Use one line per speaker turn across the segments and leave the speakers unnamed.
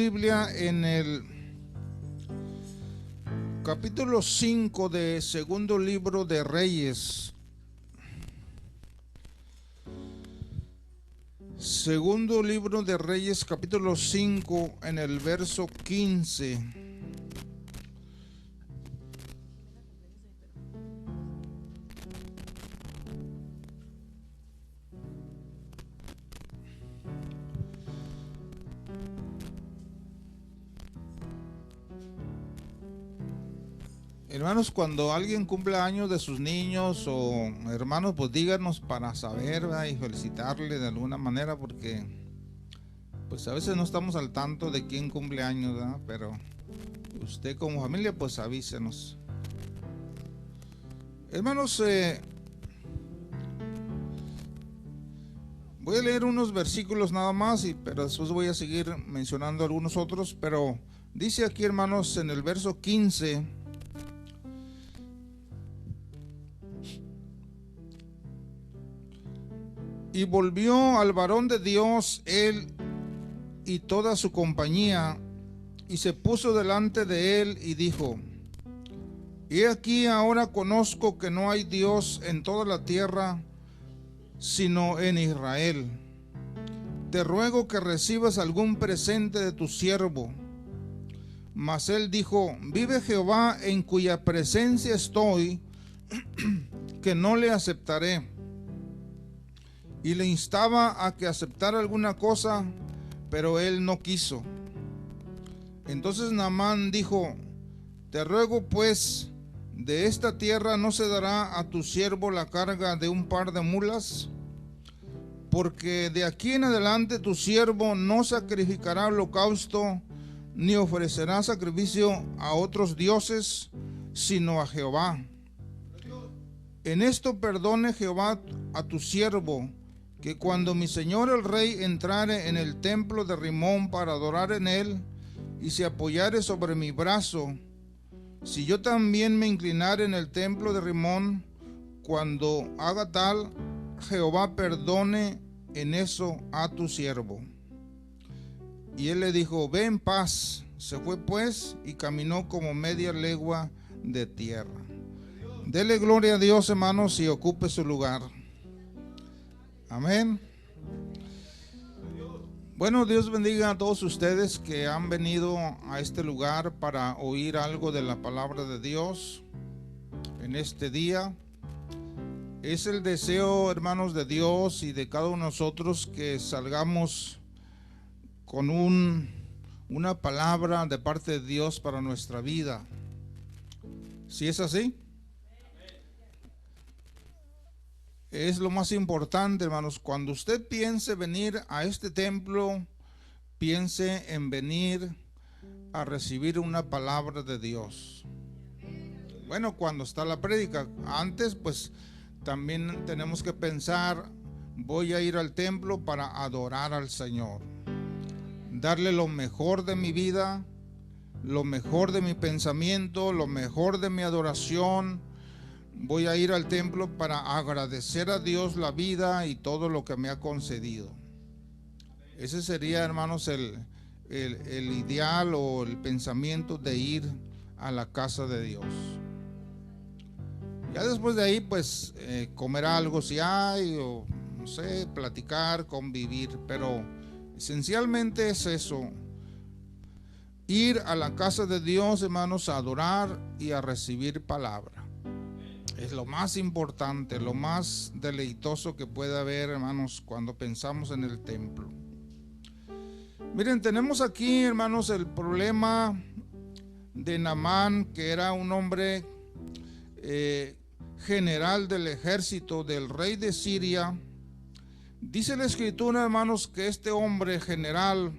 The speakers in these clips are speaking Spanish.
Biblia en el capítulo 5 de segundo libro de Reyes. Segundo libro de Reyes, capítulo 5, en el verso 15. Hermanos, cuando alguien cumple años de sus niños o hermanos, pues díganos para saber, ¿verdad? Y felicitarle de alguna manera, porque pues a veces no estamos al tanto de quién cumple años, ¿verdad? Pero usted como familia, pues avísenos. Hermanos, voy a leer unos versículos nada más, pero después voy a seguir mencionando algunos otros. Pero dice aquí, hermanos, en el verso 15: y volvió al varón de Dios él y toda su compañía, y se puso delante de él y dijo: he aquí, ahora conozco que no hay Dios en toda la tierra sino en Israel. Te ruego que recibas algún presente de tu siervo. Mas él dijo: vive Jehová, en cuya presencia estoy, que no le aceptaré. Y le instaba a que aceptara alguna cosa, pero él no quiso. Entonces Naamán dijo: te ruego pues, de esta tierra no se dará a tu siervo la carga de un par de mulas, porque de aquí en adelante tu siervo no sacrificará holocausto, ni ofrecerá sacrificio a otros dioses, sino a Jehová. En esto perdone Jehová a tu siervo, que cuando mi señor el rey entrare en el templo de Rimón para adorar en él, y se apoyare sobre mi brazo, si yo también me inclinare en el templo de Rimón, cuando haga tal, Jehová perdone en eso a tu siervo. Y él le dijo: ve en paz. Se fue pues y caminó como media legua de tierra. Dele gloria a Dios, hermanos, y ocupe su lugar. Amén. Bueno, Dios bendiga a todos ustedes que han venido a este lugar para oír algo de la palabra de Dios en este día. Es el deseo, hermanos, de Dios y de cada uno de nosotros que salgamos con una palabra de parte de Dios para nuestra vida. ¿Sí es así? Es lo más importante, hermanos. Cuando usted piense venir a este templo, piense en venir a recibir una palabra de Dios. Bueno, cuando está la prédica, antes pues también tenemos que pensar: voy a ir al templo para adorar al Señor, darle lo mejor de mi vida, lo mejor de mi pensamiento, lo mejor de mi adoración. Voy a ir al templo para agradecer a Dios la vida y todo lo que me ha concedido. Ese sería, hermanos, el ideal o el pensamiento de ir a la casa de Dios. Ya después de ahí, pues, comer algo si hay, o no sé, platicar, convivir. Pero esencialmente es eso: ir a la casa de Dios, hermanos, a adorar y a recibir palabra. Es lo más importante, lo más deleitoso que puede haber, hermanos, cuando pensamos en el templo. Miren, tenemos aquí, hermanos, el problema de Naamán, que era un hombre general del ejército del rey de Siria. Dice la escritura, hermanos, que este hombre general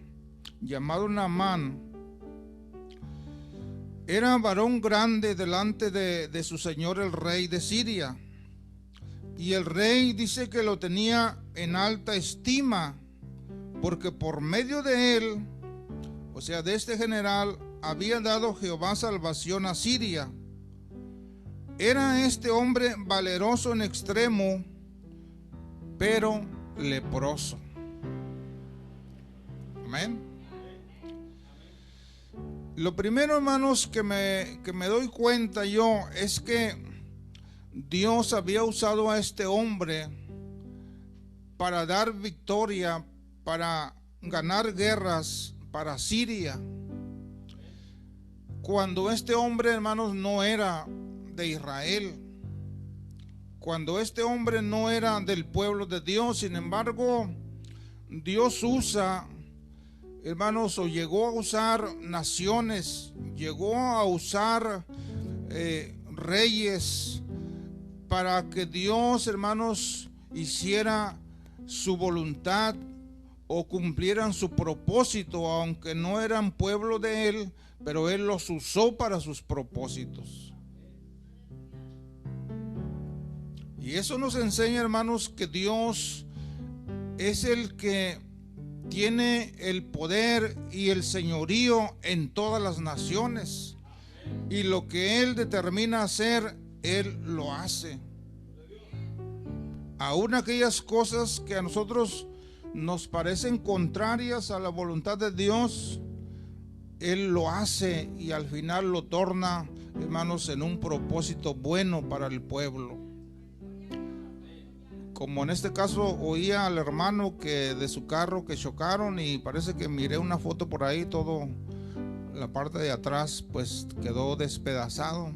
llamado Naamán era varón grande delante de su señor el rey de Siria, y el rey dice que lo tenía en alta estima, porque por medio de él, o sea, de este general, había dado Jehová salvación a Siria. Era este hombre valeroso en extremo, pero leproso. Amén. Lo primero, hermanos, que me doy cuenta yo es que Dios había usado a este hombre para dar victoria, para ganar guerras para Siria, cuando este hombre, hermanos, no era de Israel, cuando este hombre no era del pueblo de Dios. Sin embargo, Dios usa, hermanos, o llegó a usar naciones, llegó a usar reyes, para que Dios, hermanos, hiciera su voluntad o cumplieran su propósito, aunque no eran pueblo de Él, pero Él los usó para sus propósitos. Y eso nos enseña, hermanos, que Dios es el que tiene el poder y el señorío en todas las naciones, y lo que Él determina hacer, Él lo hace. Aún aquellas cosas que a nosotros nos parecen contrarias a la voluntad de Dios, Él lo hace y al final lo torna, hermanos, en un propósito bueno para el pueblo. Como en este caso oía al hermano que de su carro que chocaron, y parece que miré una foto por ahí, todo la parte de atrás pues quedó despedazado.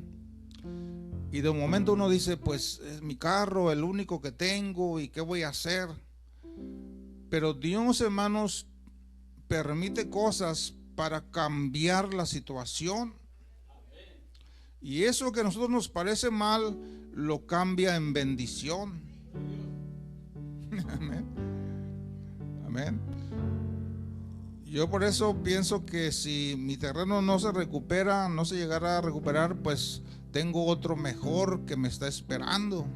Y de un momento uno dice, pues es mi carro, el único que tengo, y qué voy a hacer. Pero Dios, hermanos, permite cosas para cambiar la situación. Y eso que a nosotros nos parece mal, lo cambia en bendición. Amén. Amén. Yo por eso pienso que si mi terreno no se recupera, no se llegará a recuperar, pues tengo otro mejor que me está esperando.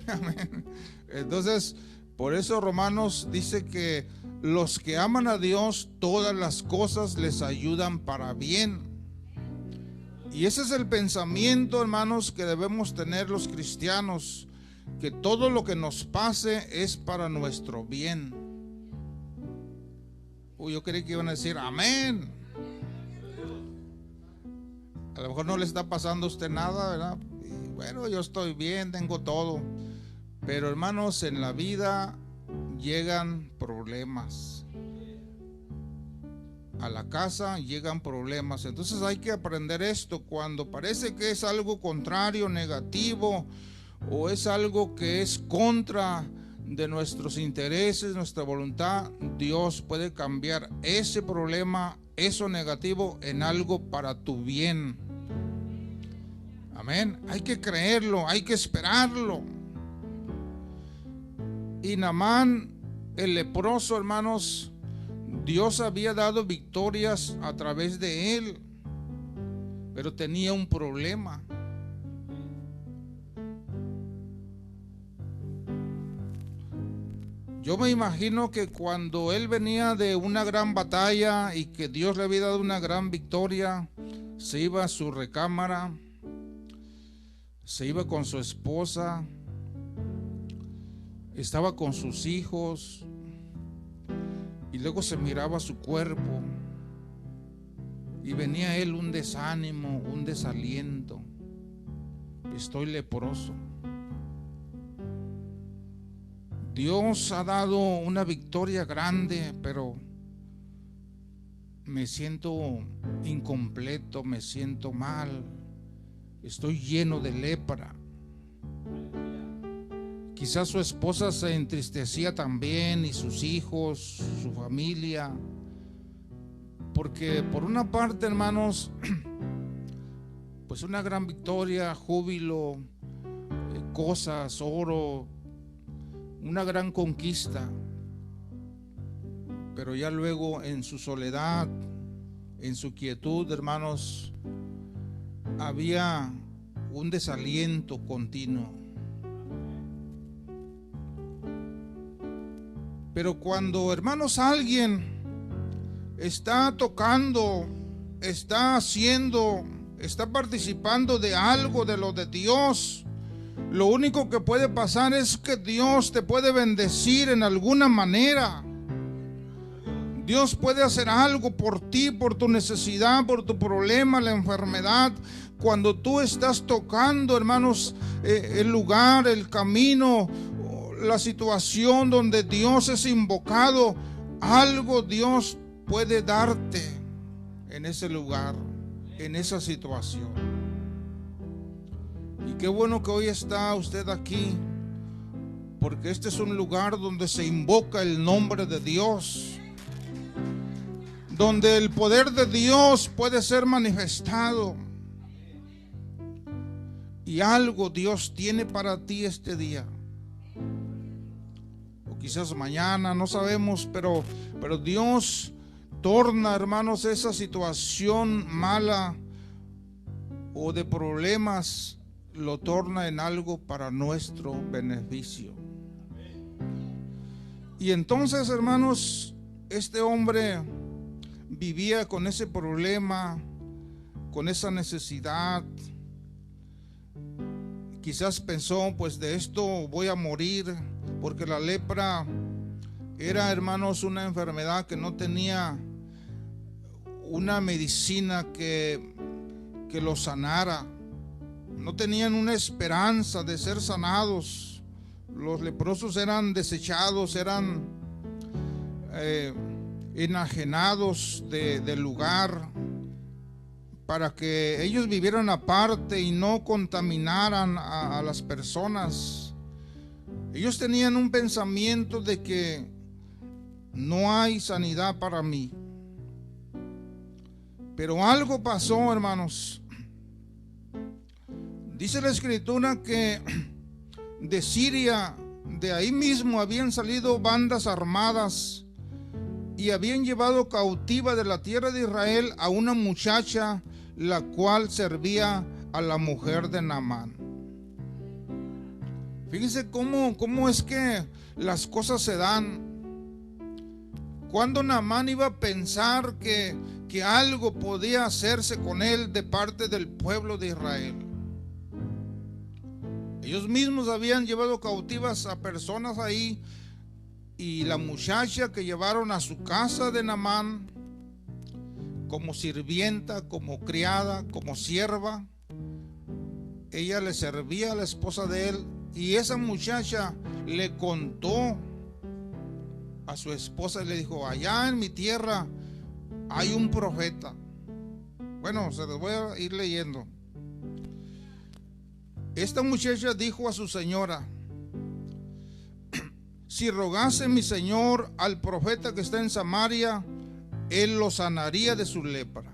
Amén. Entonces, por eso Romanos dice que los que aman a Dios, todas las cosas les ayudan para bien. Y ese es el pensamiento, hermanos, que debemos tener los cristianos, que todo lo que nos pase es para nuestro bien. Yo creí que iban a decir amén. A lo mejor no le está pasando a usted nada, ¿verdad? Y bueno, yo estoy bien, tengo todo. Pero, hermanos, en la vida llegan problemas. A la casa llegan problemas. Entonces hay que aprender esto. Cuando parece que es algo contrario, negativo, o es algo que es contra de nuestros intereses, nuestra voluntad, Dios puede cambiar ese problema, eso negativo, en algo para tu bien. Amén. Hay que creerlo, hay que esperarlo. Y Naamán, el leproso, hermanos, Dios había dado victorias a través de él, pero tenía un problema. Yo me imagino que cuando él venía de una gran batalla y que Dios le había dado una gran victoria, se iba a su recámara, se iba con su esposa, estaba con sus hijos, y luego se miraba su cuerpo y venía él un desánimo, un desaliento. Estoy leproso. Dios ha dado una victoria grande, pero me siento incompleto, me siento mal, estoy lleno de lepra. Quizás su esposa se entristecía también, y sus hijos, su familia, porque por una parte, hermanos, pues una gran victoria, júbilo, cosas, oro, una gran conquista, pero ya luego en su soledad, en su quietud, hermanos, había un desaliento continuo. Pero cuando, hermanos, alguien está tocando, está haciendo, está participando de algo de lo de Dios, lo único que puede pasar es que Dios te puede bendecir en alguna manera. Dios puede hacer algo por ti, por tu necesidad, por tu problema, la enfermedad. Cuando tú estás tocando, hermanos, el lugar, el camino, la situación donde Dios es invocado, algo Dios puede darte en ese lugar, en esa situación. Y qué bueno que hoy está usted aquí, porque este es un lugar donde se invoca el nombre de Dios, donde el poder de Dios puede ser manifestado. Y algo Dios tiene para ti este día, o quizás mañana, no sabemos, pero Dios torna, hermanos, esa situación mala o de problemas, lo torna en algo para nuestro beneficio. Y entonces, hermanos, este hombre vivía con ese problema, con esa necesidad. Quizás pensó, pues de esto voy a morir, porque la lepra era, hermanos, una enfermedad que no tenía una medicina que lo sanara. No tenían una esperanza de ser sanados. Los leprosos eran desechados, eran enajenados del lugar, para que ellos vivieran aparte y no contaminaran a las personas. Ellos tenían un pensamiento de que no hay sanidad para mí. Pero algo pasó, hermanos. Dice la Escritura que de Siria, de ahí mismo, habían salido bandas armadas y habían llevado cautiva de la tierra de Israel a una muchacha, la cual servía a la mujer de Naamán. Fíjense cómo es que las cosas se dan. Cuando Naamán iba a pensar que algo podía hacerse con él de parte del pueblo de Israel. Ellos mismos habían llevado cautivas a personas ahí, y la muchacha que llevaron a su casa de Naamán como sirvienta, como criada, como sierva, ella le servía a la esposa de él, y esa muchacha le contó a su esposa y le dijo: allá en mi tierra hay un profeta. Bueno, se los voy a ir leyendo. Esta muchacha dijo a su señora: si rogase mi señor al profeta que está en Samaria, él lo sanaría de su lepra.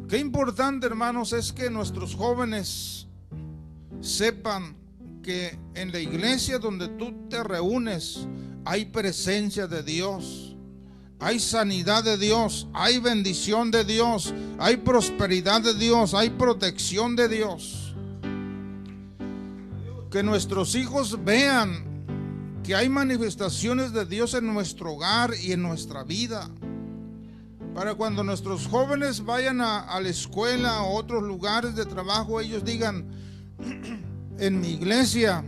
Qué importante, hermanos, es que nuestros jóvenes sepan que en la iglesia donde tú te reúnes hay presencia de Dios. Hay sanidad de Dios, hay bendición de Dios, hay prosperidad de Dios, hay protección de Dios. Que nuestros hijos vean que hay manifestaciones de Dios en nuestro hogar y en nuestra vida. Para cuando nuestros jóvenes vayan a la escuela o a otros lugares de trabajo, ellos digan: en mi iglesia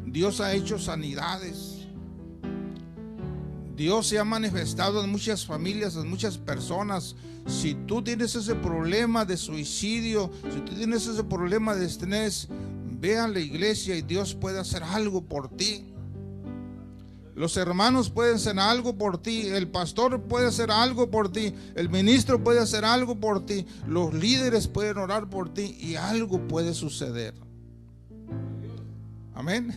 Dios ha hecho sanidades. Dios se ha manifestado en muchas familias, en muchas personas. Si tú tienes ese problema de suicidio, si tú tienes ese problema de estrés, ve a la iglesia y Dios puede hacer algo por ti. Los hermanos pueden hacer algo por ti, el pastor puede hacer algo por ti, el ministro puede hacer algo por ti, los líderes pueden orar por ti y algo puede suceder. Amén.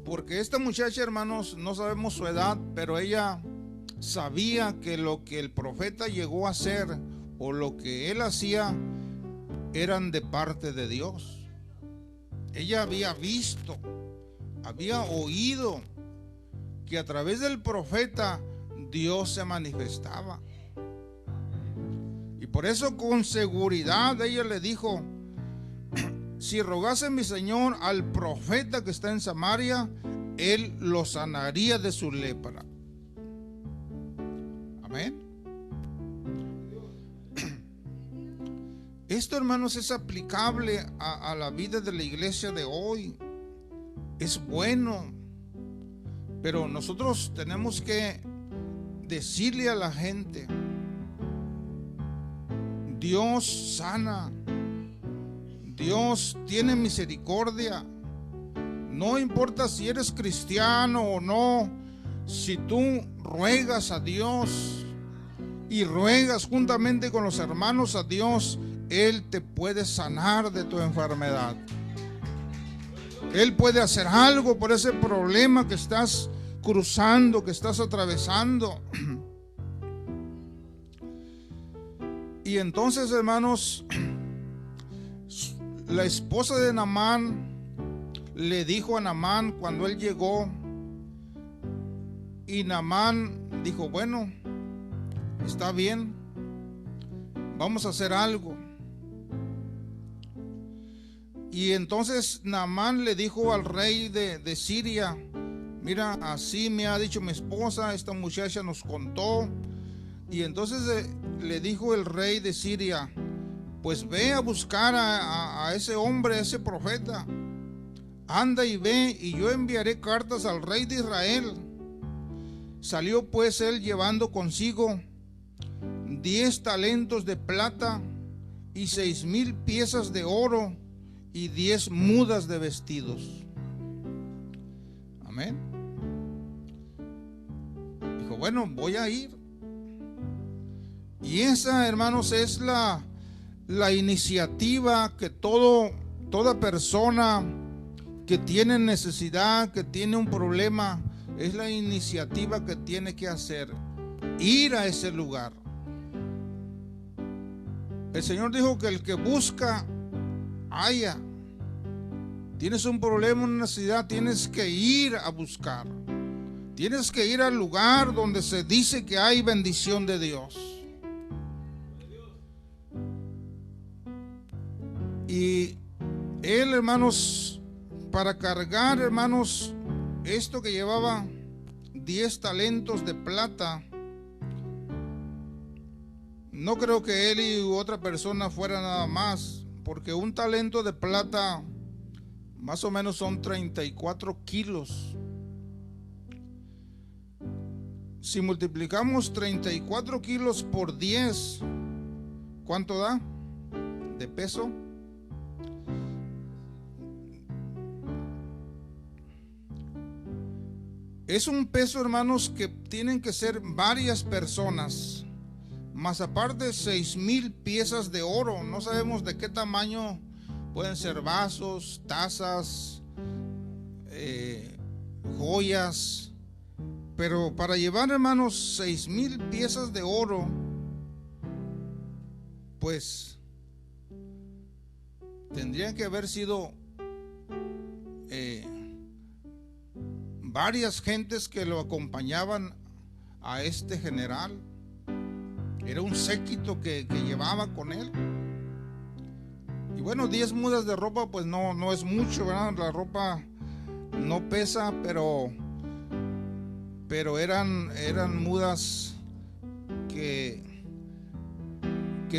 Porque esta muchacha, hermanos, no sabemos su edad, pero ella sabía que lo que el profeta llegó a hacer o lo que él hacía eran de parte de Dios. Ella había visto, había oído que a través del profeta Dios se manifestaba. Y por eso con seguridad ella le dijo: si rogase mi señor al profeta que está en Samaria, él lo sanaría de su lepra. Amén. Esto, hermanos, es aplicable a la vida de la iglesia de hoy. es bueno, pero nosotros tenemos que decirle a la gente: Dios sana, Dios tiene misericordia. No importa si eres cristiano o no, si tú ruegas a Dios y ruegas juntamente con los hermanos a Dios, Él te puede sanar de tu enfermedad. Él puede hacer algo por ese problema que estás cruzando, que estás atravesando. Y entonces, hermanos, la esposa de Naamán le dijo a Naamán cuando él llegó, y Naamán dijo: bueno, está bien, vamos a hacer algo. Y entonces Naamán le dijo al rey de Siria: mira, así me ha dicho mi esposa, esta muchacha nos contó. Y entonces le dijo el rey de Siria: pues ve a buscar a ese hombre, a ese profeta. Anda y ve, y yo enviaré cartas al rey de Israel. Salió pues él llevando consigo 10 talentos de plata y 6,000 piezas de oro y 10 mudas de vestidos. Amén. Dijo: bueno, voy a ir. Y esa, hermanos, es la iniciativa que toda persona que tiene necesidad, que tiene un problema, es la iniciativa que tiene que hacer: ir a ese lugar. El Señor dijo que el que busca, halla. Tienes un problema, una necesidad, tienes que ir a buscar. Tienes que ir al lugar donde se dice que hay bendición de Dios. Y él, hermanos, para cargar, hermanos, esto que llevaba 10 talentos de plata, no creo que él y otra persona fuera nada más, porque un talento de plata más o menos son 34 kilos. Si multiplicamos 34 kilos por 10, ¿cuánto da de peso? Es un peso, hermanos, que tienen que ser varias personas, más aparte 6,000 piezas de oro. No sabemos de qué tamaño pueden ser: vasos, tazas, joyas. Pero para llevar, hermanos, 6,000 piezas de oro, pues tendrían que haber sido varias gentes que lo acompañaban a este general. Era un séquito que llevaba con él. Y bueno, 10 mudas de ropa pues no es mucho, ¿verdad? La ropa no pesa, pero eran mudas que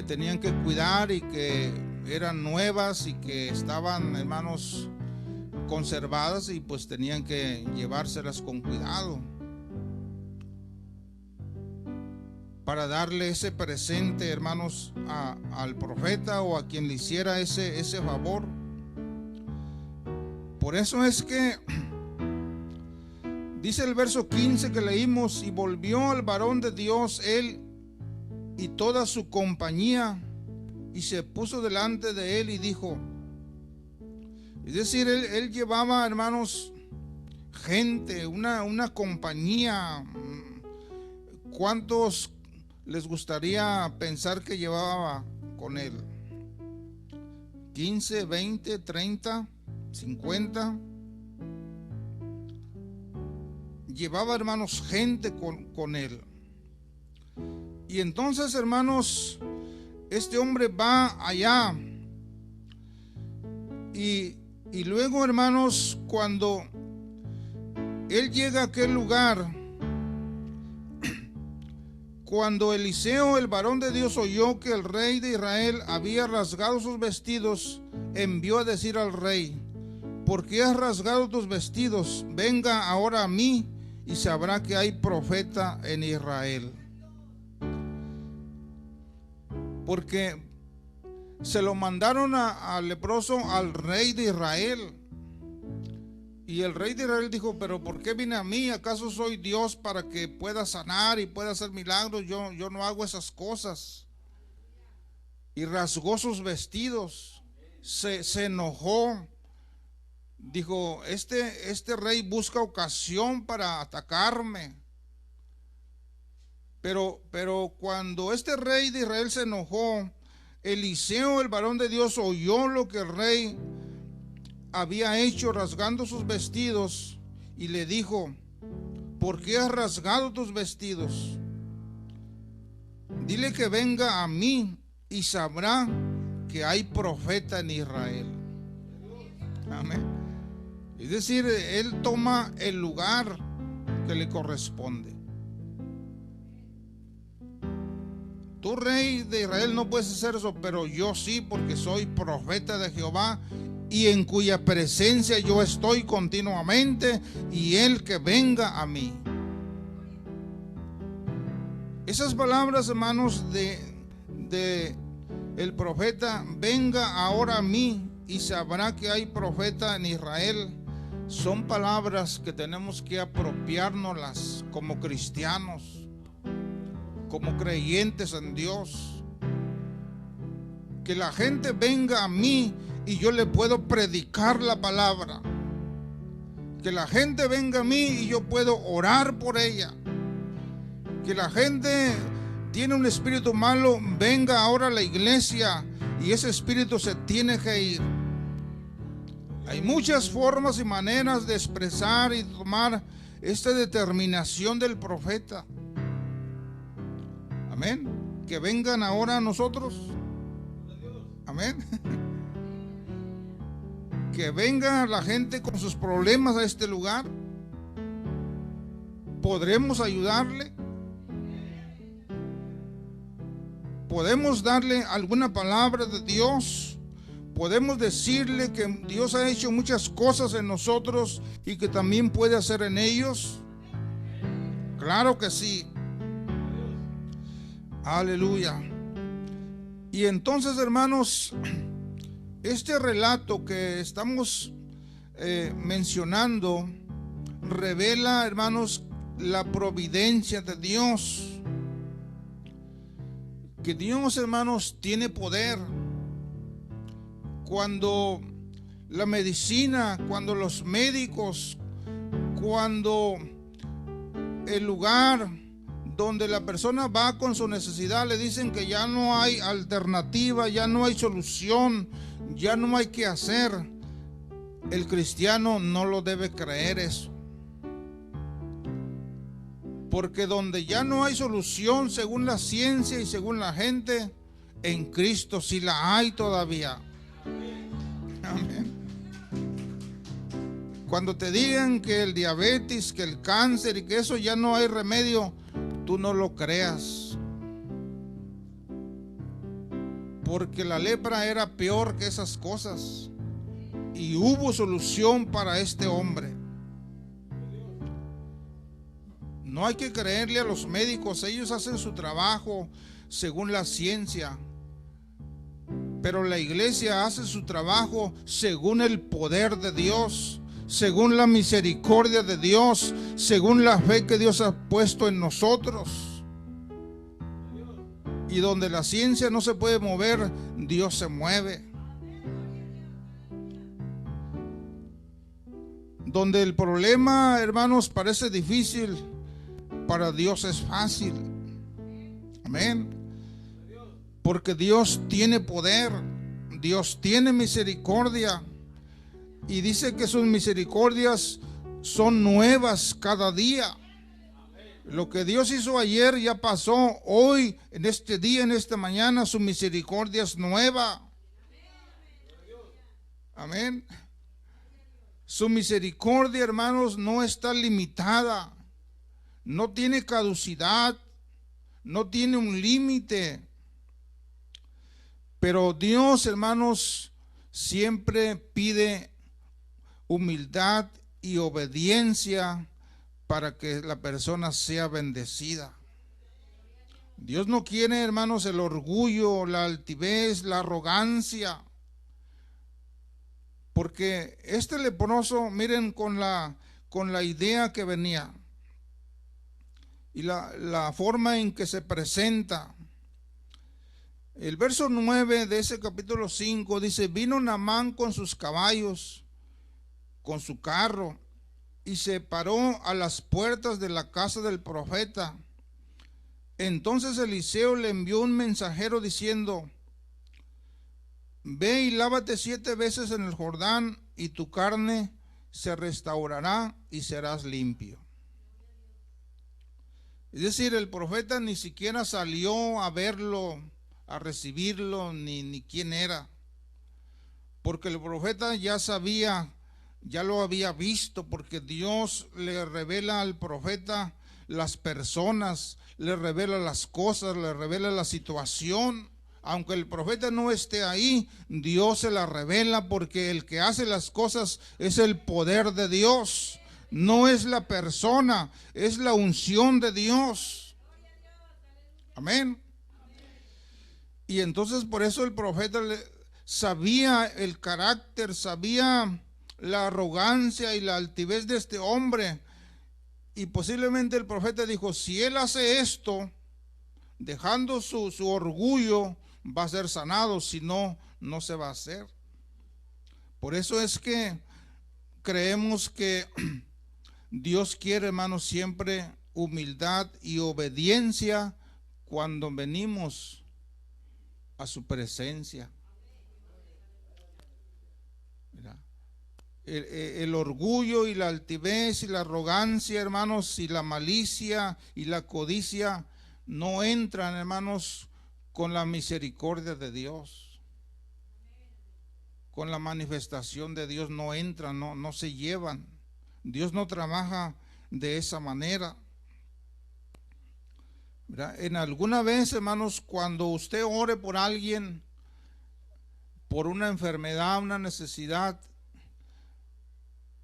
tenían que cuidar y que eran nuevas y que estaban, hermanos, conservadas, y pues tenían que llevárselas con cuidado para darle ese presente, hermanos, al profeta o a quien le hiciera ese favor. Por eso es que dice el verso 15 que leímos: y volvió al varón de Dios él y toda su compañía, y se puso delante de él y dijo. Es decir, él llevaba, hermanos, gente, una compañía. ¿Cuántos les gustaría pensar que llevaba con él? 15, 20, 30, 50. Llevaba, hermanos, gente con él. Y entonces, hermanos, este hombre va allá. Y luego, hermanos, cuando él llega a aquel lugar, cuando Eliseo, el varón de Dios, oyó que el rey de Israel había rasgado sus vestidos, envió a decir al rey: ¿por qué has rasgado tus vestidos? Venga ahora a mí y sabrá que hay profeta en Israel. Porque se lo mandaron al leproso, al rey de Israel. Y el rey de Israel dijo: pero ¿por qué viene a mí? ¿Acaso soy Dios para que pueda sanar y pueda hacer milagros? Yo no hago esas cosas. Y rasgó sus vestidos, se enojó. Dijo: este rey busca ocasión para atacarme. Pero cuando este rey de Israel se enojó, Eliseo, el varón de Dios, oyó lo que el rey había hecho rasgando sus vestidos y le dijo: ¿por qué has rasgado tus vestidos? Dile que venga a mí y sabrá que hay profeta en Israel. Amén. Es decir, él toma el lugar que le corresponde. Tú, rey de Israel, no puedes hacer eso, pero yo sí, porque soy profeta de Jehová, y en cuya presencia yo estoy continuamente, y él que venga a mí. Esas palabras, hermanos, de el profeta, venga ahora a mí y sabrá que hay profeta en Israel, son palabras que tenemos que apropiárnoslas como cristianos, como creyentes en Dios. Que la gente venga a mí y yo le puedo predicar la palabra. Que la gente venga a mí y yo puedo orar por ella. Que la gente tiene un espíritu malo, venga ahora a la iglesia y ese espíritu se tiene que ir. Hay muchas formas y maneras de expresar y tomar esta determinación del profeta. Amén. Que vengan ahora a nosotros. Amén. Que venga la gente con sus problemas a este lugar. ¿Podremos ayudarle? ¿Podemos darle alguna palabra de Dios? ¿Podemos decirle que Dios ha hecho muchas cosas en nosotros y que también puede hacer en ellos? Claro que sí. Aleluya. Y entonces, hermanos, este relato que estamos mencionando revela, hermanos, la providencia de Dios. Que Dios, hermanos, tiene poder. Cuando la medicina, cuando los médicos, cuando el lugar donde la persona va con su necesidad le dicen que ya no hay alternativa, ya no hay solución, ya no hay que hacer, el cristiano no lo debe creer eso. Porque donde ya no hay solución según la ciencia y según la gente, en Cristo sí la hay todavía. Amén. Cuando te digan que el diabetes, que el cáncer y que eso ya no hay remedio, tú no lo creas. Porque la lepra era peor que esas cosas. Y hubo solución para este hombre. No hay que creerle a los médicos, ellos hacen su trabajo según la ciencia. Pero la iglesia hace su trabajo según el poder de Dios, según la misericordia de Dios, según la fe que Dios ha puesto en nosotros. Y donde la ciencia no se puede mover, Dios se mueve. Donde el problema, hermanos, parece difícil, para Dios es fácil. Amén. Porque Dios tiene poder, Dios tiene misericordia. Y dice que sus misericordias son nuevas cada día. Lo que Dios hizo ayer ya pasó. Hoy, en este día, en esta mañana, su misericordia es nueva. Amén. Su misericordia, hermanos, no está limitada. No tiene caducidad. No tiene un límite. Pero Dios, hermanos, siempre pide humildad y obediencia para que la persona sea bendecida. Dios no quiere, hermanos, el orgullo, la altivez, la arrogancia. Porque este leproso, miren con la idea que venía y la forma en que se presenta. El verso 9 de ese capítulo 5 dice: vino Naamán con sus caballos, con su carro, y se paró a las puertas de la casa del profeta. Entonces Eliseo le envió un mensajero diciendo: ve y lávate 7 veces en el Jordán, y tu carne se restaurará y serás limpio. Es decir, el profeta ni siquiera salió a verlo, a recibirlo, ni quién era, porque el profeta ya sabía, ya lo había visto, porque Dios le revela al profeta las personas, le revela las cosas, le revela la situación. Aunque el profeta no esté ahí, Dios se la revela, porque el que hace las cosas es el poder de Dios, no es la persona, es la unción de Dios. Amén. Y entonces por eso el profeta sabía el carácter, sabía la arrogancia y la altivez de este hombre. Y posiblemente el profeta dijo: si él hace esto, dejando su orgullo, va a ser sanado, si no, no se va a hacer. Por eso es que creemos que Dios quiere, hermanos, siempre humildad y obediencia cuando venimos a su presencia. Mira, el orgullo y la altivez y la arrogancia, hermanos, y la malicia y la codicia no entran, hermanos, con la misericordia de Dios. Con la manifestación de Dios no entran, no se llevan. Dios no trabaja de esa manera. ¿Verdad? En alguna vez, hermanos, cuando usted ore por alguien, por una enfermedad, una necesidad,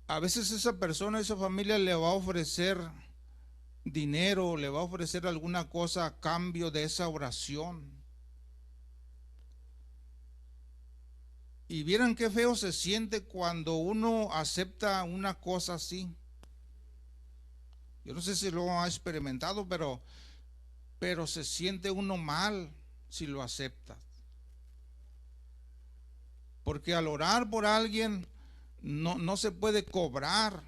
a veces esa persona, esa familia le va a ofrecer dinero, le va a ofrecer alguna cosa a cambio de esa oración. Y vieran qué feo se siente cuando uno acepta una cosa así. Yo no sé si lo ha experimentado, pero se siente uno mal si lo acepta. Porque al orar por alguien no se puede cobrar.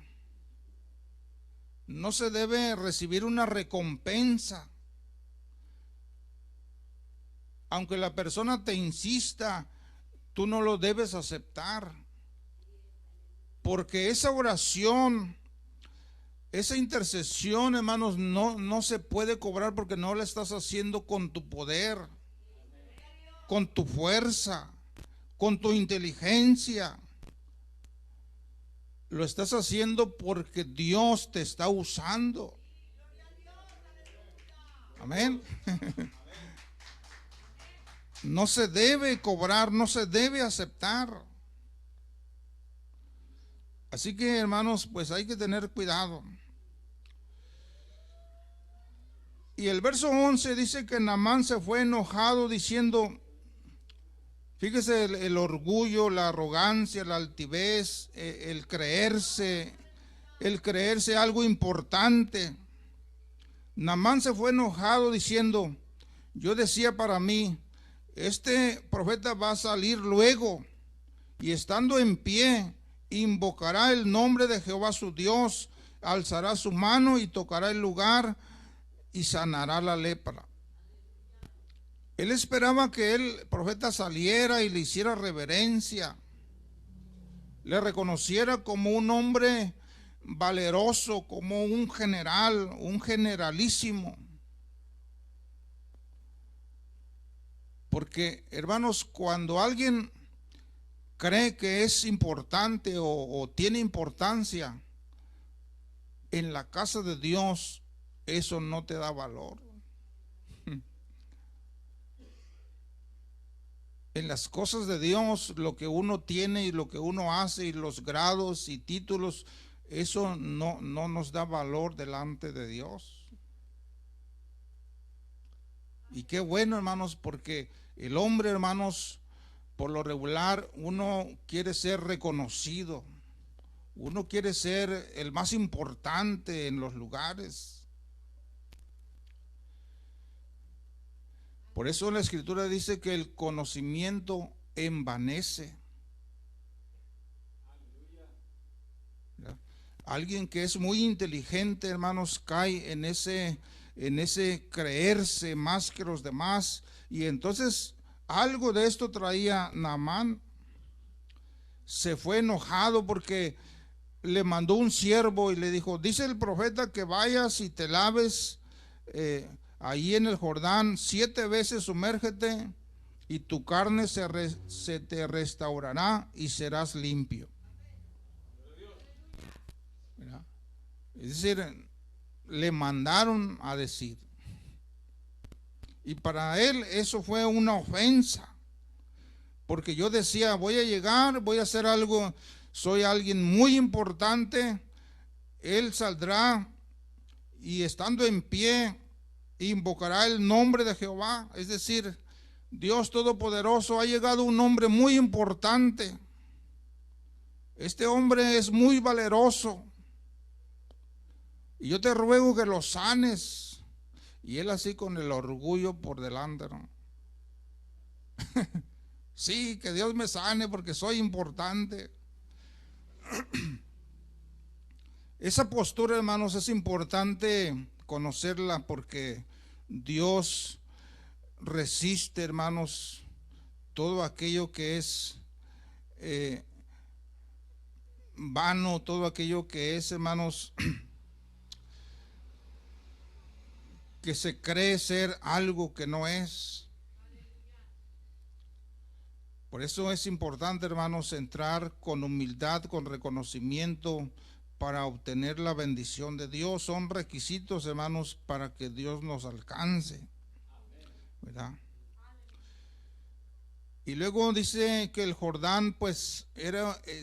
No se debe recibir una recompensa. Aunque la persona te insista, tú no lo debes aceptar, porque esa oración, esa intercesión, hermanos, no se puede cobrar, porque no la estás haciendo con tu poder, con tu fuerza, con tu inteligencia. Lo estás haciendo porque Dios te está usando. Amén. No se debe cobrar, no se debe aceptar. Así que, hermanos, pues hay que tener cuidado. Y el verso 11 dice que Naamán se fue enojado diciendo, fíjese el orgullo, la arrogancia, la altivez, el creerse algo importante. Naamán se fue enojado diciendo: yo decía para mí, este profeta va a salir luego, y estando en pie, invocará el nombre de Jehová su Dios, alzará su mano y tocará el lugar y sanará la lepra. Él esperaba que el profeta saliera y le hiciera reverencia, le reconociera como un hombre valeroso, como un general, un generalísimo. Porque, hermanos, cuando alguien cree que es importante o tiene importancia en la casa de Dios, eso no te da valor. En las cosas de Dios, lo que uno tiene y lo que uno hace y los grados y títulos, eso no nos da valor delante de Dios. Y qué bueno, hermanos, porque el hombre, hermanos, por lo regular, uno quiere ser reconocido. Uno quiere ser el más importante en los lugares. Por eso la Escritura dice que el conocimiento envanece. Alguien que es muy inteligente, hermanos, cae en ese creerse más que los demás. Y entonces algo de esto traía Naamán. Se fue enojado porque le mandó un siervo y le dijo: dice el profeta que vayas y te laves ahí en el Jordán 7 veces, sumérgete, y tu carne se te restaurará y serás limpio. ¿Verdad? Es decir, le mandaron a decir. Y para él eso fue una ofensa, porque yo decía: voy a llegar, voy a hacer algo, soy alguien muy importante. Él saldrá y estando en pie invocará el nombre de Jehová, es decir, Dios Todopoderoso. Ha llegado un hombre muy importante. Este hombre es muy valeroso y yo te ruego que lo sanes. Y él así con el orgullo por delante, ¿no? Sí, que Dios me sane porque soy importante. Esa postura, hermanos, es importante conocerla, porque Dios resiste, hermanos, todo aquello que es vano, todo aquello que es, hermanos, que se cree ser algo que no es. Por eso es importante, hermanos, entrar con humildad, con reconocimiento, para obtener la bendición de Dios. Son requisitos, hermanos, para que Dios nos alcance, ¿verdad? Y luego dice que el Jordán, pues,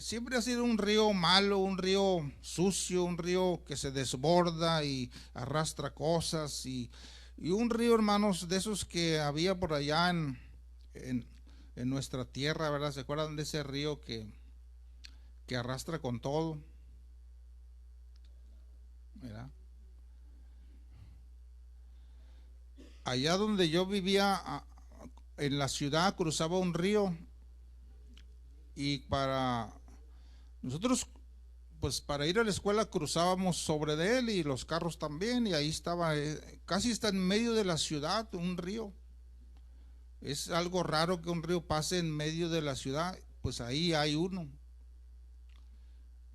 siempre ha sido un río malo, un río sucio, un río que se desborda y arrastra cosas, y un río, hermanos, de esos que había por allá en nuestra tierra, ¿verdad? ¿Se acuerdan de ese río que arrastra con todo? ¿Verdad? Allá donde yo vivía, en la ciudad, cruzaba un río, y para nosotros, pues para ir a la escuela cruzábamos sobre de él, y los carros también, y ahí estaba, casi está en medio de la ciudad un río. Es algo raro que un río pase en medio de la ciudad, pues ahí hay uno.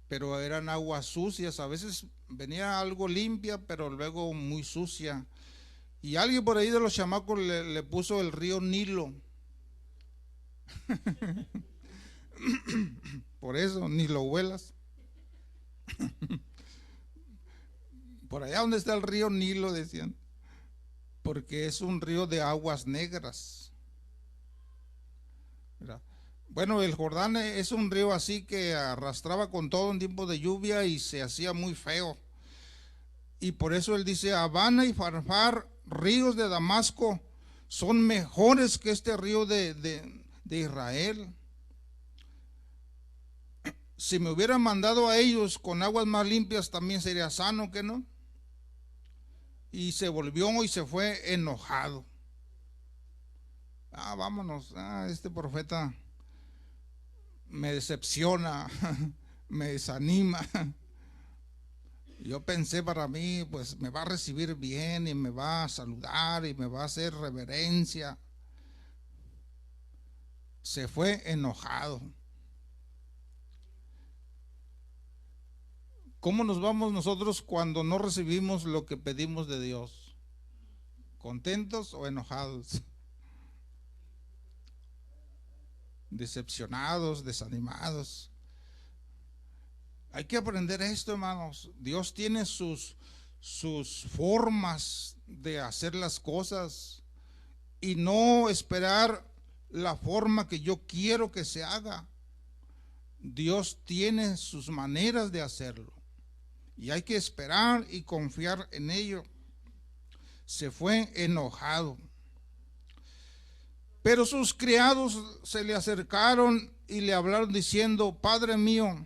Pero eran aguas sucias, a veces venía algo limpia, pero luego muy sucia. Y alguien por ahí de los chamacos le puso el río Nilo. Por eso, ni lo huelas. Por allá donde está el río Nilo, decían, porque es un río de aguas negras. ¿Verdad? Bueno, el Jordán es un río así que arrastraba con todo en tiempo de lluvia y se hacía muy feo. Y por eso él dice: Abana y Farfar, ríos de Damasco, son mejores que este río de Israel. Si me hubieran mandado a ellos con aguas más limpias, también sería sano, ¿que no? Y se volvió y se fue enojado. Vámonos, este profeta me decepciona, me desanima. Yo pensé para mí, pues me va a recibir bien y me va a saludar y me va a hacer reverencia. Se fue enojado. ¿Cómo nos vamos nosotros cuando no recibimos lo que pedimos de Dios? ¿Contentos o enojados? Decepcionados, desanimados. Hay que aprender esto, hermanos. Dios tiene sus formas de hacer las cosas, y no esperar la forma que yo quiero que se haga. Dios tiene sus maneras de hacerlo y hay que esperar y confiar en ello. Se fue enojado. Pero sus criados se le acercaron y le hablaron diciendo: Padre mío,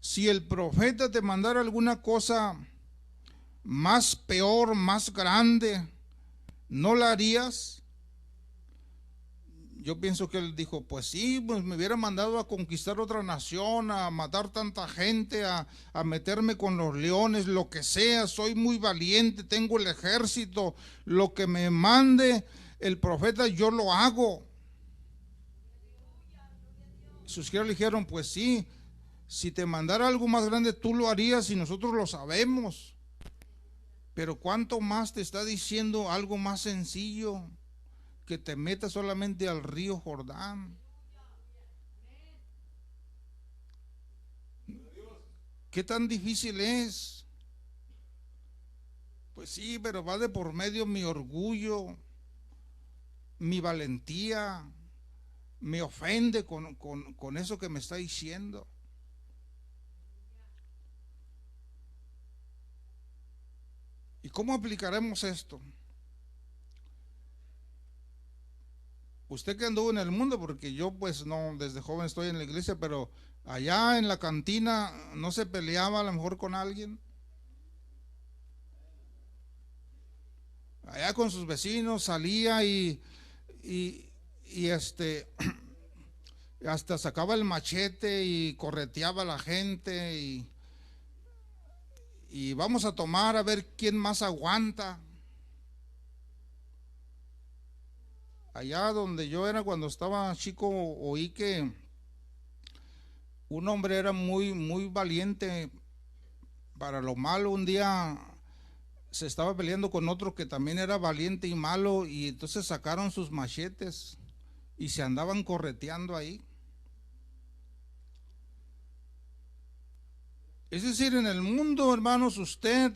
si el profeta te mandara alguna cosa más peor, más grande, ¿no la harías? Yo pienso que él dijo: pues sí, pues me hubiera mandado a conquistar otra nación, a matar tanta gente, a meterme con los leones, lo que sea. Soy muy valiente, tengo el ejército, lo que me mande el profeta yo lo hago. Sus criados le dijeron: pues sí, si te mandara algo más grande tú lo harías y nosotros lo sabemos, pero ¿cuánto más te está diciendo algo más sencillo? Que te metas solamente al río Jordán. ¿Qué tan difícil es? Pues sí, pero va de por medio mi orgullo, mi valentía. Me ofende con eso que me está diciendo. ¿Y cómo aplicaremos esto? Usted que anduvo en el mundo, porque yo pues no, desde joven estoy en la iglesia, pero allá en la cantina no se peleaba a lo mejor con alguien. Allá con sus vecinos salía y hasta sacaba el machete y correteaba a la gente y vamos a tomar a ver quién más aguanta. Allá donde yo era cuando estaba chico, oí que un hombre era muy valiente para lo malo. Un día se estaba peleando con otro que también era valiente y malo, y entonces sacaron sus machetes y se andaban correteando ahí. Es decir, en el mundo, hermanos, usted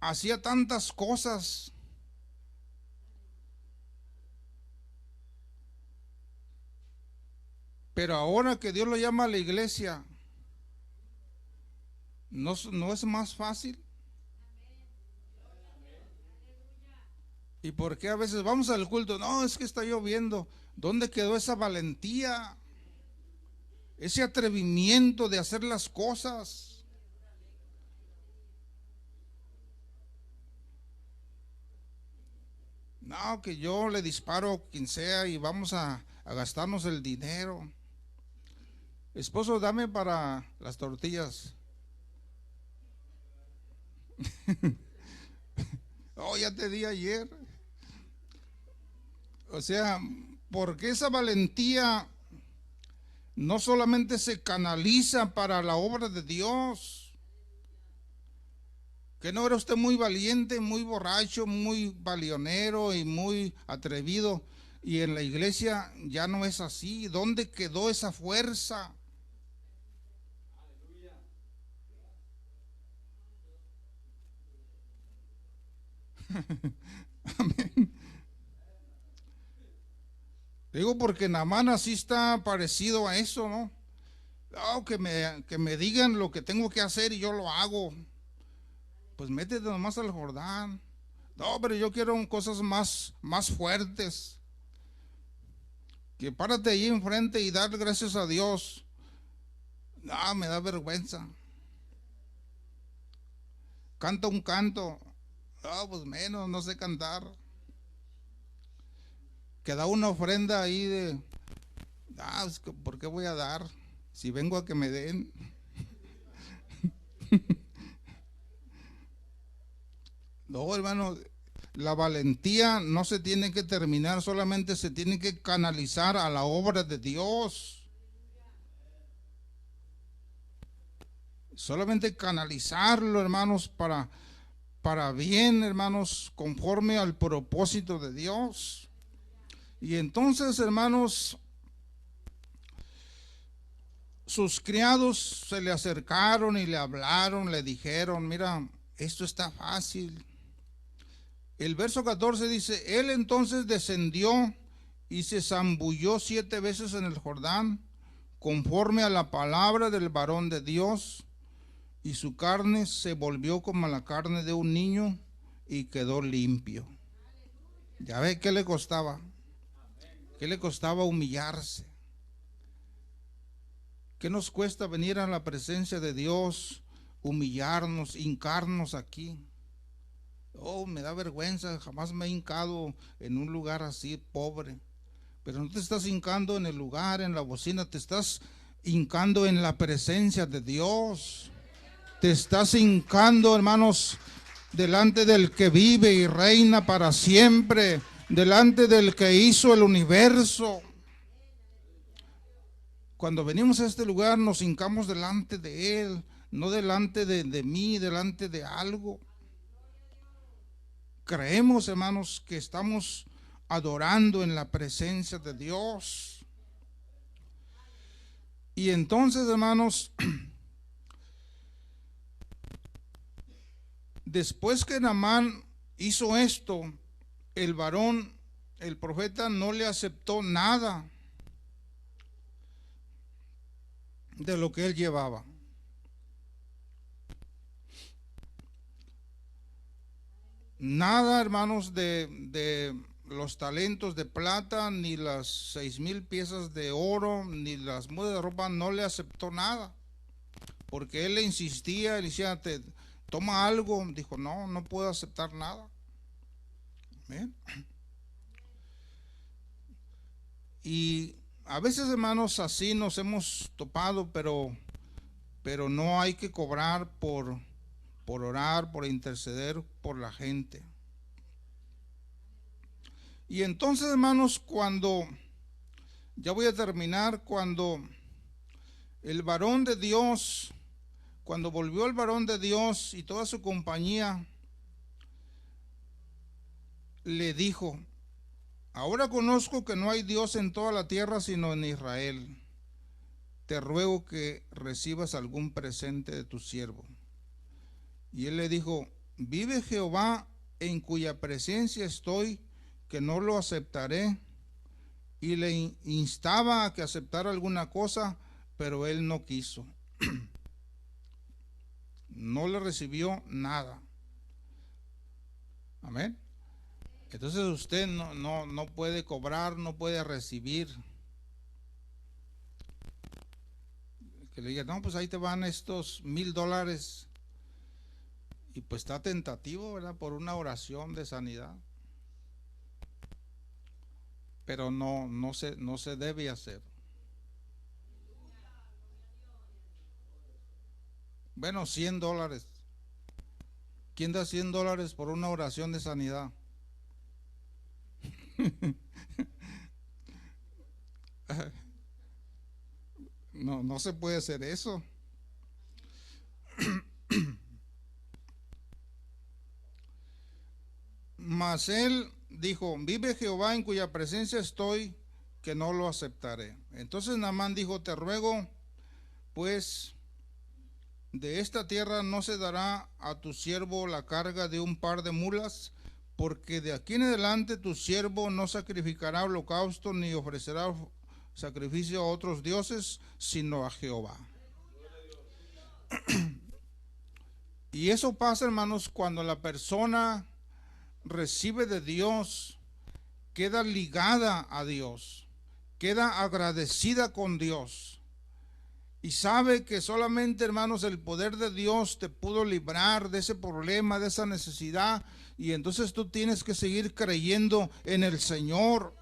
hacía tantas cosas, pero ahora que Dios lo llama a la iglesia, ¿no es más fácil? ¿Y por qué a veces vamos al culto? No, es que está lloviendo. ¿Dónde quedó esa valentía? Ese atrevimiento de hacer las cosas. No, que yo le disparo a quien sea y vamos a gastarnos el dinero. Esposo, dame para las tortillas. Oh, ya te di ayer. O sea, porque esa valentía no solamente se canaliza para la obra de Dios. ¿Que no era usted muy valiente, muy borracho, muy balionero y muy atrevido? Y en la iglesia ya no es así. ¿Dónde quedó esa fuerza? Amén. Digo porque Naamán así está parecido a eso, ¿no? Oh, que me digan lo que tengo que hacer y yo lo hago. Pues métete nomás al Jordán. No, pero yo quiero cosas más fuertes. Que párate ahí enfrente y dar gracias a Dios. No, me da vergüenza. Canta un canto. No, pues menos, no sé cantar. Que da una ofrenda ahí de... ¿por qué voy a dar? Si vengo a que me den. No, hermano, la valentía no se tiene que terminar, solamente se tiene que canalizar a la obra de Dios. Solamente canalizarlo, hermanos, para bien, hermanos, conforme al propósito de Dios. Y entonces, hermanos, sus criados se le acercaron y le hablaron, le dijeron: mira, esto está fácil. El verso 14 dice: él entonces descendió y se zambulló 7 veces en el Jordán, conforme a la palabra del varón de Dios, y su carne se volvió como la carne de un niño y quedó limpio. Ya ve qué le costaba. ¿Qué le costaba humillarse? ¿Qué nos cuesta venir a la presencia de Dios, humillarnos, hincarnos aquí? Oh, me da vergüenza, jamás me he hincado en un lugar así pobre. Pero no te estás hincando en el lugar, en la bocina, te estás hincando en la presencia de Dios. Te estás hincando, hermanos, delante del que vive y reina para siempre, delante del que hizo el universo. Cuando venimos a este lugar nos hincamos delante de Él, no delante de mí, delante de algo. Creemos, hermanos, que estamos adorando en la presencia de Dios. Y entonces, hermanos, después que Naamán hizo esto, el varón, el profeta, no le aceptó nada de lo que él llevaba. Nada, hermanos, de los talentos de plata, ni las 6,000 piezas de oro, ni las mudas de ropa, no le aceptó nada. Porque él le insistía, le decía, toma algo. Dijo, no, no puedo aceptar nada. ¿Bien? Y a veces, hermanos, así nos hemos topado, pero no hay que cobrar por orar, por interceder por la gente. Y entonces, hermanos, ya voy a terminar, cuando el varón de Dios, cuando volvió el varón de Dios y toda su compañía, le dijo, ahora conozco que no hay Dios en toda la tierra sino en Israel. Te ruego que recibas algún presente de tu siervo. Y él le dijo, vive Jehová en cuya presencia estoy, que no lo aceptaré. Y le instaba a que aceptara alguna cosa, pero él no quiso. No le recibió nada. Amén. Entonces usted no puede cobrar, no puede recibir. Que le diga, no, pues ahí te van estos $1,000. Y pues está tentativo, ¿verdad? Por una oración de sanidad. Pero no se debe hacer. Bueno, $100. ¿Quién da $100 por una oración de sanidad? No se puede hacer eso. Mas él dijo, vive Jehová en cuya presencia estoy, que no lo aceptaré. Entonces Naamán dijo, te ruego, pues, de esta tierra no se dará a tu siervo la carga de un par de mulas, porque de aquí en adelante tu siervo no sacrificará holocausto ni ofrecerá sacrificio a otros dioses, sino a Jehová. Y eso pasa, hermanos, cuando la persona recibe de Dios, queda ligada a Dios, queda agradecida con Dios y sabe que solamente, hermanos, el poder de Dios te pudo librar de ese problema, de esa necesidad, y entonces tú tienes que seguir creyendo en el Señor.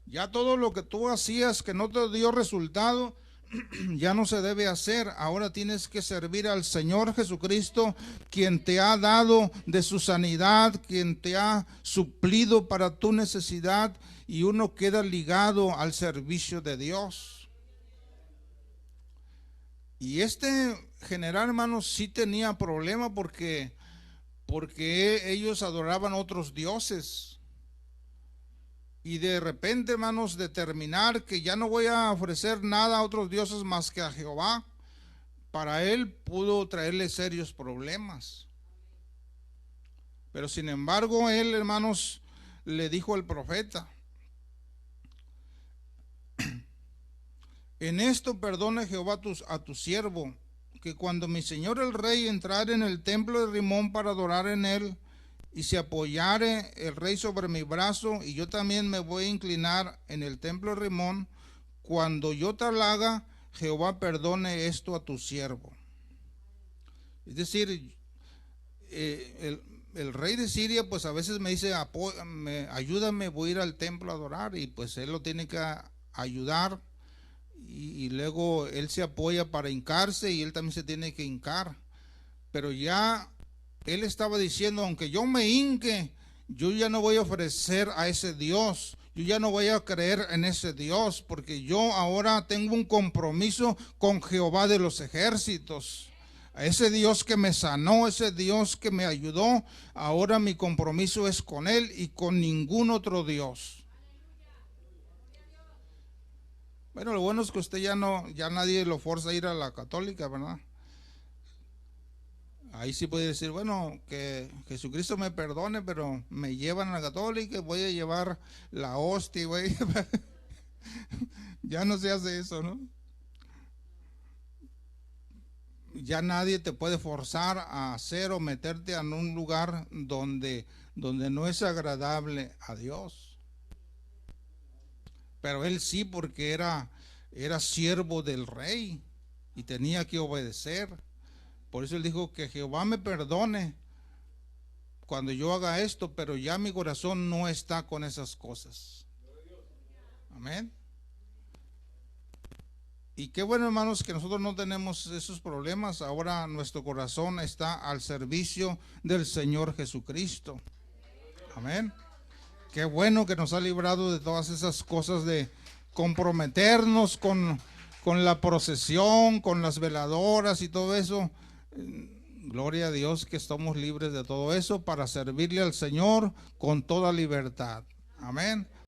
Ya todo lo que tú hacías que no te dio resultado, ya no se debe hacer. Ahora tienes que servir al Señor Jesucristo, quien te ha dado de su sanidad, quien te ha suplido para tu necesidad, y uno queda ligado al servicio de Dios. Y este general, hermanos, sí tenía problema porque ellos adoraban otros dioses. Y de repente, hermanos, determinar que ya no voy a ofrecer nada a otros dioses más que a Jehová, para él pudo traerle serios problemas. Pero sin embargo, él, hermanos, le dijo al profeta, En esto perdone Jehová a tu siervo, que cuando mi señor el rey entrare en el templo de Rimón para adorar en él, y se apoyare el rey sobre mi brazo, y yo también me voy a inclinar en el templo de Rimón, cuando yo tal haga, Jehová perdone esto a tu siervo. Es decir, el rey de Siria pues a veces me dice, ayúdame, voy a ir al templo a adorar, y pues él lo tiene que ayudar, y luego él se apoya para hincarse y él también se tiene que hincar. Pero ya él estaba diciendo, aunque yo me hinque, yo ya no voy a ofrecer a ese Dios, yo ya no voy a creer en ese Dios, porque yo ahora tengo un compromiso con Jehová de los ejércitos. A ese Dios que me sanó, ese Dios que me ayudó, ahora mi compromiso es con él y con ningún otro Dios. Bueno, lo bueno es que usted ya nadie lo fuerza a ir a la católica, ¿verdad? Ahí sí puede decir, bueno, que Jesucristo me perdone, pero me llevan a la católica, voy a llevar la hostia, güey. Ya no se hace eso, ¿no? Ya nadie te puede forzar a hacer o meterte en un lugar donde no es agradable a Dios. Pero él sí, porque era siervo del rey y tenía que obedecer. Por eso él dijo que Jehová me perdone cuando yo haga esto, pero ya mi corazón no está con esas cosas. Amén. Y qué bueno, hermanos, que nosotros no tenemos esos problemas. Ahora nuestro corazón está al servicio del Señor Jesucristo. Amén. Qué bueno que nos ha librado de todas esas cosas de comprometernos con la procesión, con las veladoras y todo eso. Gloria a Dios que estamos libres de todo eso para servirle al Señor con toda libertad. Amén.